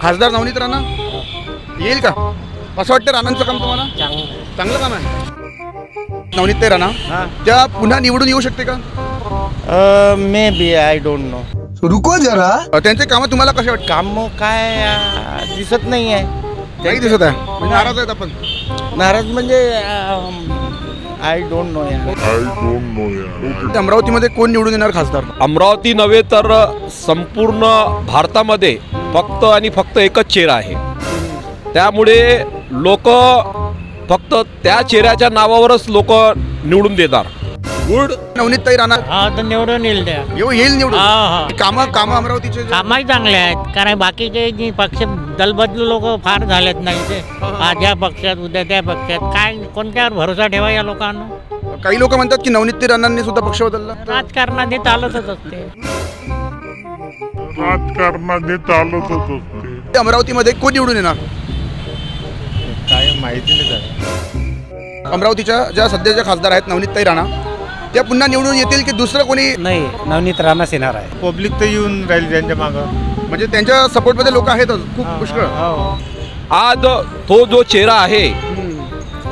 खासदार नवनीत राणा येईल का? असं वाटतं राणांचं काम तुम्हाला? चांगलं काम आहे. नवनीत राणा त्या पुन्हा निवडून येऊ शकते का? Maybe I don't know. रुको जरा. त्यांचे काम तुम्हाला कसे वाटतं? काम काय दिसत नाही आहे. काही दिसत आहे म्हणजे नाराज आहेत आपण. नाराज म्हणजे आय डोंट नो यार. अमरावतीमध्ये कोण निवडून येणार खासदार? अमरावती नव्हे तर संपूर्ण भारतामध्ये फक्त आणि फक्त एकच चेहरा आहे. त्यामुळे लोक फक्त त्या चेहऱ्याच्या नावावरच लोक निवडून देणार. गुड नवनीत राणा निवडून येईल येईल निवडून. काम अमरावतीचे कामही चांगले आहेत. कारण बाकीचे जे पक्ष दलबदलू लोक फार झालेत नाही ते. आज या पक्षात उद्या त्या पक्षात काय कोणत्यावर भरोसा ठेवा या लोकांना. काही लोक म्हणतात की नवनीत राणांनी सुद्धा पक्ष बदलला. राजकारणात हे चालतच असते. अमरावतीमध्ये कोण निवडून येणार? काय माहिती नाही झालं. अमरावतीच्या ज्या सध्याच्या खासदार आहेत नवनीत राणा त्या पुन्हा निवडून येतील की दुसरं कोणी? नाही, नवनीत राणाच येणार आहे. पब्लिक तर येऊन राहील त्यांच्या मागं. म्हणजे त्यांच्या सपोर्टमध्ये लोक आहेतच खूप पुष्कळ. आज तो जो चेहरा आहे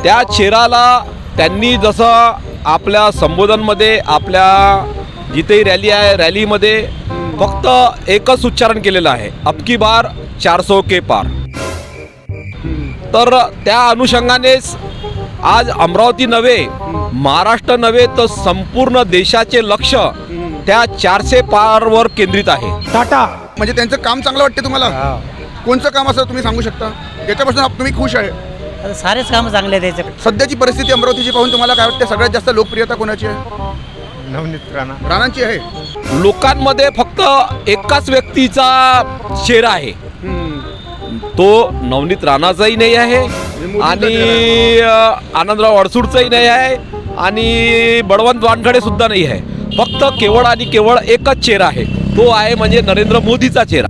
त्या चेहऱ्याला त्यांनी जसं आपल्या संबोधनमध्ये आपल्या जिथे रॅली आहे रॅलीमध्ये फक्त एकच उच्चारण केलेलं आहे, अब की बार 400 के पार. तर त्या अनुषंगानेच आज अमरावती नव्हे महाराष्ट्र नव्हे तर संपूर्ण देशाचे लक्ष त्या 400 पारवर केंद्रित आहे. टाटा म्हणजे त्यांचं काम चांगलं वाटते तुम्हाला? कोणचं काम असं तुम्ही सांगू शकता याच्यापासून तुम्ही खुश आहे? सारेच काम चांगले त्याचे. सध्याची परिस्थिती अमरावतीची पाहून तुम्हाला काय वाटते? सगळ्यात जास्त लोकप्रियता कोणाची आहे? नवनीत राणांची आहे. लोकांमध्ये फक्त एकाच व्यक्तीचा चेहरा आहे, तो नवनीत राणाचाही नाही आहे आणि आनंदराव अडसूळचाही नाही आहे आणि बळवंत वानखडे सुद्धा नाही आहे. फक्त केवळ आणि केवळ एकच चेहरा आहे, तो आहे म्हणजे नरेंद्र मोदीचा चेहरा.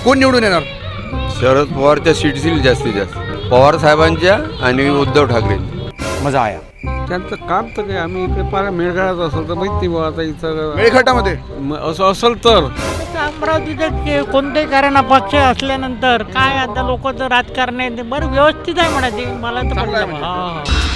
कोण निवडून येणार? शरद पवारच्या सीटतील जास्तीत जास्त पवार साहेबांच्या आणि उद्धव ठाकरेंच्या. मजा आया. त्यांचं काम तर काय आम्ही इकडे पारा मेळघाटात असेल तर माहिती बघा आता इथं मेळघाटामध्ये असं असेल तर अमरावतीचे कोणतेही कारण अपक्ष असल्यानंतर काय आता लोक तर राजकारण आहे बरं व्यवस्थित आहे म्हणा ते. मला तर चांगलं आहे पटलं. म्हणजे.